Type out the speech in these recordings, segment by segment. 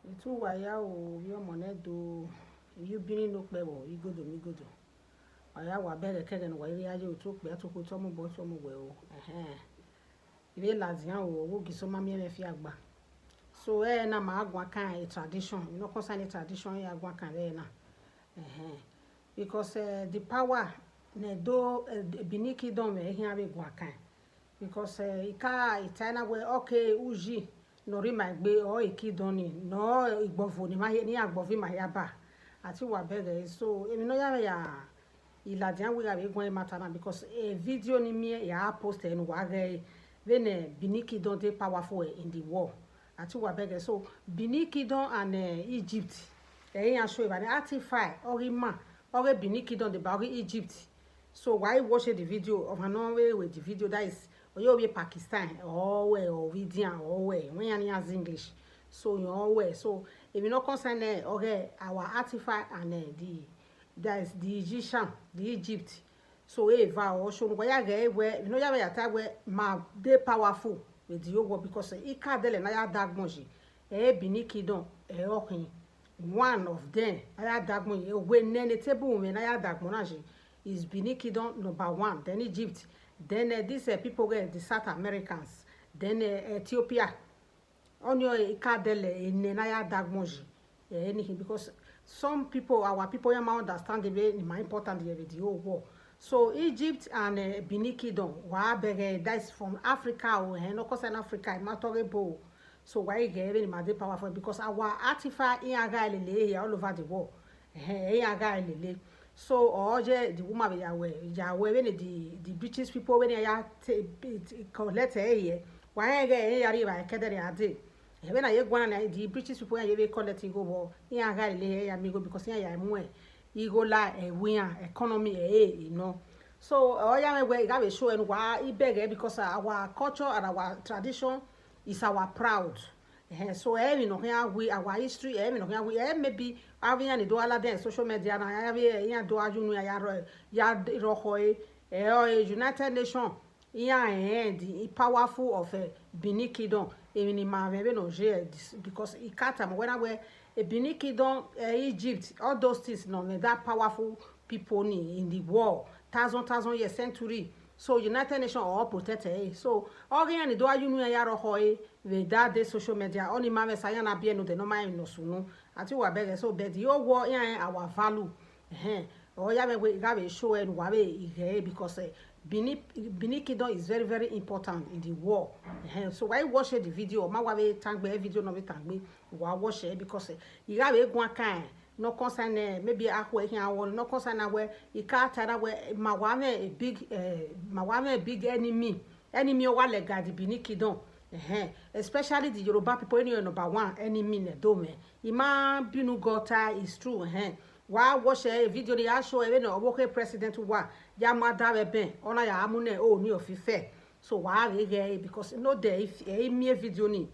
Itu waya o yo monedo you bini no pe wo igodo mi godo. Waya wa bere kede no wa iri aje otu pe atoko to mo bo so mo we o. Ile lazian o wo giso ma mi e fi agba. So na ma agwa kan a tradition, you know concern tradition ya agwa kan na. Because the power na do biniki don me here be gwa kan. Because ika itana we okay uji nori ma gbe o ikidoni no igbofo ni ma ni agbofi ma ya ba ati wa bere so emi no ya iladian we ga be gwan matter na because a video ni mi ya post en wa ge when biniki don dey powerful in the war ati wa bere so biniki don and Egypt yan show about artify orima ore biniki don dey about Egypt. So why watch the video of Hanoi with the video that is or you Pakistan or where or Vidian or where when you has English. So you all where. So if you not concern okay our artifact and that is the Egyptian, the Egypt. So Eva or show where you know you have attack where ma they powerful with the yoga because it can't tell na ya dag moji. Biniki don okay. One of them I dag moji when the table when I dag monaji is Biniki don number 1, then Egypt. Then these people get the South Americans, then Ethiopia. On your ikadele in Naya Dagmoji, anything because some people, our people, you might understand the way more important the whole war. So Egypt and Biniki don that's from Africa or no cause in Africa, Matorebo. So why get any more powerful because our artifact in Agaile all over the world. So oje the woman be Yahweh when the British people when they collect here why get yari ba kedere ade when I gwana the British people they collect go bo ya ga ile ya mi go because ya mu e go la win economy you know. So oya we ga be show and why e beg because our culture and our tradition is our proud. So we know here our history we know here maybe having any do all the social media na have here do ajunu ya rohoi United Nations here the powerful of Benin Kingdom even ma we no because it can't when we Benin Kingdom Egypt all those things no that powerful people in the world thousand years century. So United Nations all protected. So all the do ajunu ya rohoi with that the social media only mama say na bia no de no mind no sunu ati wa beg so but the war our value or ya we ga show and wa be because Benin Kingdom is very important in the war. So why watch the video ma wa be thank be video no be thank be wa watch it because you ga be gwan kan no concern maybe akwa here won no concern where you can't tell where ma wa a big enemy wa le ga the Benin Kingdom. Especially the Yoruba people in number 1 enemy ne do me ima binu gota is true wa watch a video they show even no president wa ya mada we ben ona ya amune o ni ofife so wa re because no there if me video ni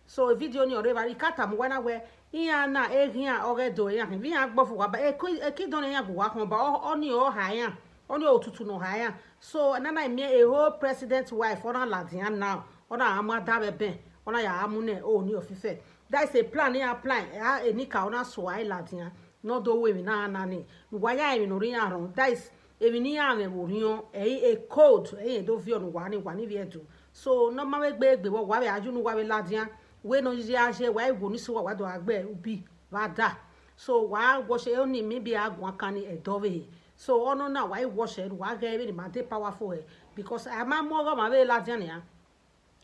so video ni ore bari kata mo wana we iya na ehia ore do ya bi agbofu wa ba e don ya go wa kon ba oni o ha ya oni otutu no ha ya so nana me a whole president wife ona ladian now ona amada be ben ona ya amune o ni ofife that is a plan ya plan enika ona so ai ladian no do we na ni waya mi no ri aron that is emi ni ya me wo rion a code do vi onu wa ni vi edu so no ma we gbe wo wa be ajunu wa be ladian we no ji ase wa iwo ni so wa do agbe ubi wa da so wa wo se oni mi bi agun kan ni edove so ono na why wash it wa ga be ma dey powerful because ama mo go ma be ladian ya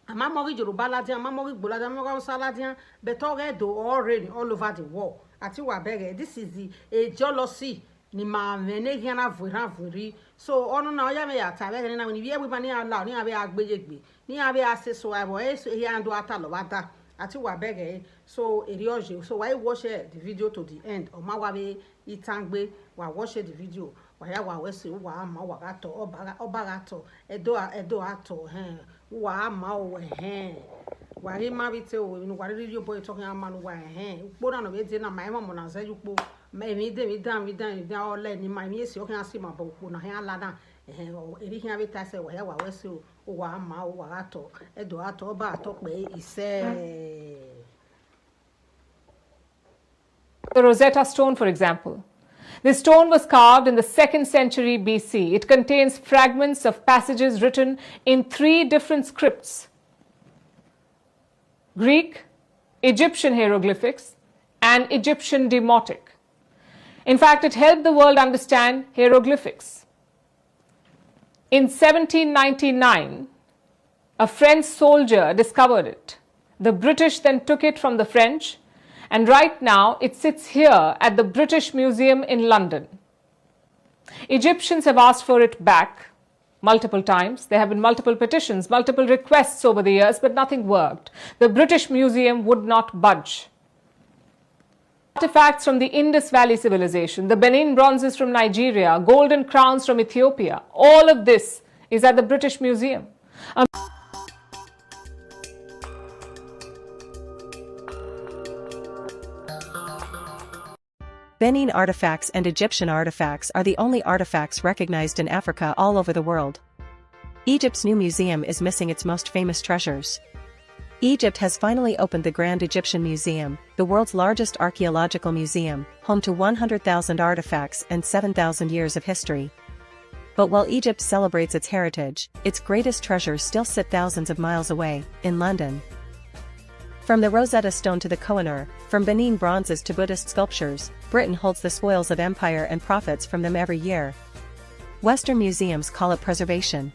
ama mo gi Yoruba ladian ama mo gi Igbo ladian ama mo go ladian but already already all over the world ati wa bege this is a jealousy ni ma mene giana vuri so ono na oya me ya ta be na ni we ba ni ala ni abe agbejegbe ni abe ase so abo ya ndo ata lo bata ati wa bege so eri oje so why watch the video to the end o ma wa be itangbe wa watch the video wa ya wa wese wa ma wa gato oba gato edo ato wa ma o wa ri ma bi te o ni wa ri yo boy talking am no wa po na no be te na my mom na say you po me dan all let ni my me si o kan asi ma bo po na he ala na eri hin abi ta say wa ya wa wese o wa ma o wa gato edo ato oba ato pe ise The Rosetta Stone, for example. This stone was carved in the 2nd century BC. It contains fragments of passages written in 3 different scripts: Greek, Egyptian hieroglyphics, and Egyptian Demotic. In fact, it helped the world understand hieroglyphics. In 1799, a French soldier discovered it. The British then took it from the French, and right now it sits here at the British Museum in London. Egyptians have asked for it back multiple times. There have been multiple petitions, multiple requests over the years, but nothing worked. The British Museum would not budge. Artifacts from the Indus Valley civilization, the Benin bronzes from Nigeria, golden crowns from Ethiopia, all of this is at the British Museum. Benin artifacts and Egyptian artifacts are the only artifacts recognized in Africa all over the world. Egypt's new museum is missing its most famous treasures. Egypt has finally opened the Grand Egyptian Museum, the world's largest archaeological museum, home to 100,000 artifacts and 7,000 years of history. But while Egypt celebrates its heritage, its greatest treasures still sit thousands of miles away, in London. From the Rosetta Stone to the Kohinoor, from Benin bronzes to Buddhist sculptures, Britain holds the spoils of empire and profits from them every year. Western museums call it preservation.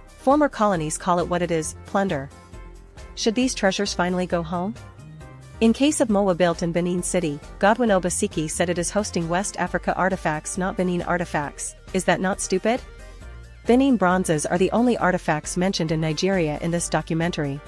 Former colonies call it what it is, plunder. Should these treasures finally go home? In case of Moa built in Benin City, Godwin Obaseki said it is hosting West Africa artifacts, not Benin artifacts. Is that not stupid? Benin bronzes are the only artifacts mentioned in Nigeria in this documentary.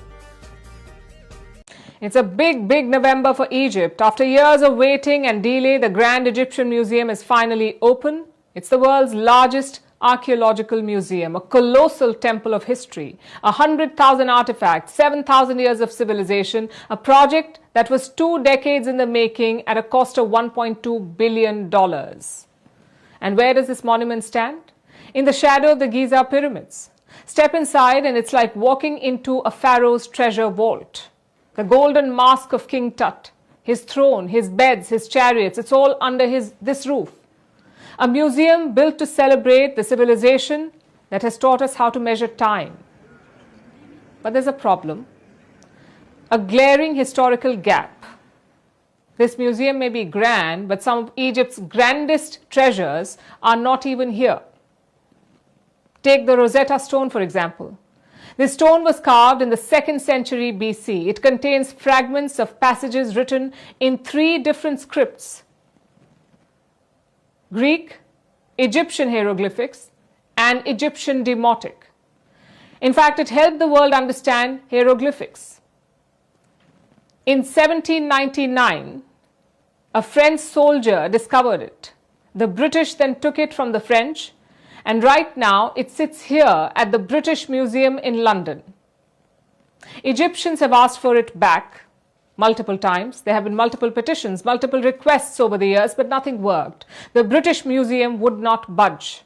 It's a big November for Egypt. After years of waiting and delay, the Grand Egyptian Museum is finally open. It's the world's largest archaeological museum, a colossal temple of history, 100,000 artifacts, 7,000 years of civilization, a project that was 2 decades in the making at a cost of $1.2 billion. And where does this monument stand? In the shadow of the Giza pyramids. Step inside and it's like walking into a pharaoh's treasure vault. The golden mask of King Tut, his throne, his beds, his chariots, it's all under this roof. A museum built to celebrate the civilization that has taught us how to measure time. But there's a problem, a glaring historical gap. This museum may be grand, but some of Egypt's grandest treasures are not even here. Take the Rosetta Stone, for example. This stone was carved in the 2nd century BC. It contains fragments of passages written in 3 different scripts: Greek, Egyptian hieroglyphics, and Egyptian Demotic. In fact, it helped the world understand hieroglyphics. In 1799, a French soldier discovered it. The British then took it from the French, and right now it sits here at the British Museum in London. Egyptians have asked for it back multiple times. There have been multiple petitions, multiple requests over the years, but nothing worked. The British Museum would not budge.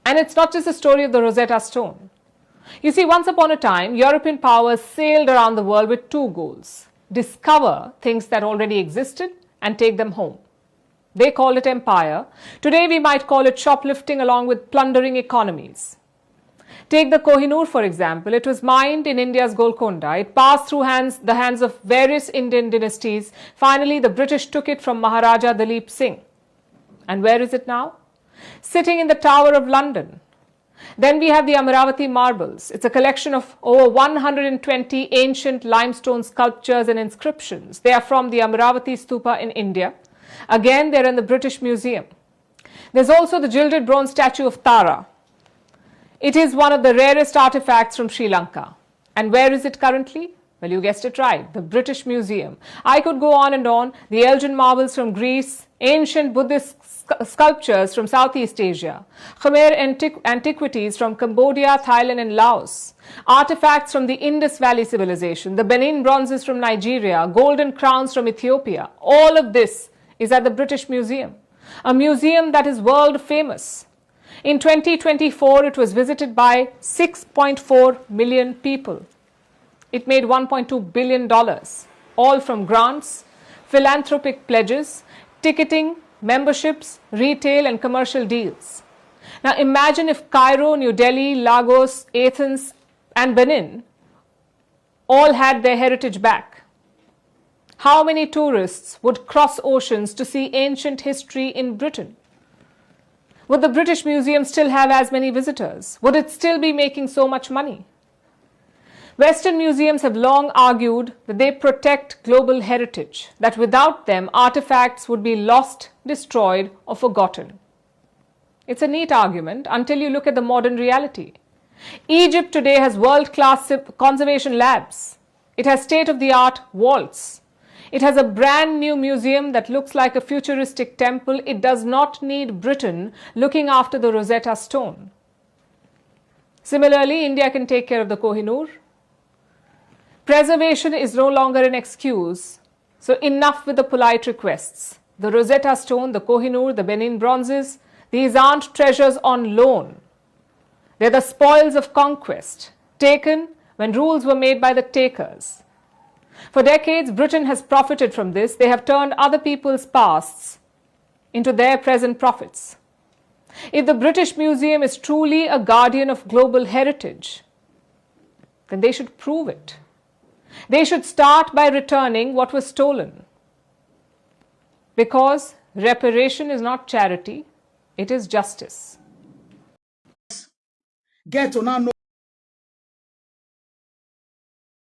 And it's not just the story of the Rosetta Stone. You see, once upon a time, European powers sailed around the world with 2 goals: discover things that already existed and take them home. They called it empire. Today we might call it shoplifting along with plundering economies. Take the Kohinoor, for example. It was mined in India's Golconda. It passed through the hands of various Indian dynasties. Finally, the British took it from Maharaja Dalip Singh. And where is it now? Sitting in the Tower of London. Then we have the Amaravati marbles. It's a collection of over 120 ancient limestone sculptures and inscriptions. They are from the Amaravati Stupa in India. Again, they're in the British Museum. There's also the gilded bronze statue of Tara. It is one of the rarest artifacts from Sri Lanka. And where is it currently? Well, you guessed it right, the British Museum. I could go on and on. The Elgin marbles from Greece, ancient Buddhist sculptures from Southeast Asia, Khmer antiquities from Cambodia, Thailand and Laos, artifacts from the Indus Valley civilization, the Benin bronzes from Nigeria, golden crowns from Ethiopia. All of this is at the British Museum, a museum that is world famous. In 2024, it was visited by 6.4 million people. It made $1.2 billion, all from grants, philanthropic pledges, ticketing, memberships, retail and commercial deals. Now imagine if Cairo, New Delhi, Lagos, Athens and Benin all had their heritage back. How many tourists would cross oceans to see ancient history in Britain? Would the British Museum still have as many visitors? Would it still be making so much money? Western museums have long argued that they protect global heritage, that without them artifacts would be lost, destroyed or forgotten. It's a neat argument until you look at the modern reality. Egypt today has world-class conservation labs. It has state-of-the-art vaults. It has a brand new museum that looks like a futuristic temple. It does not need Britain looking after the Rosetta Stone. Similarly, India can take care of the Kohinoor. Preservation is no longer an excuse, so enough with the polite requests. The Rosetta Stone, the Kohinoor, the Benin bronzes, these aren't treasures on loan. They're the spoils of conquest, taken when rules were made by the takers. For decades, Britain has profited from this. They have turned other people's pasts into their present profits. If the British Museum is truly a guardian of global heritage, then they should prove it. They should start by returning what was stolen. Because reparation is not charity, it is justice. Get to now know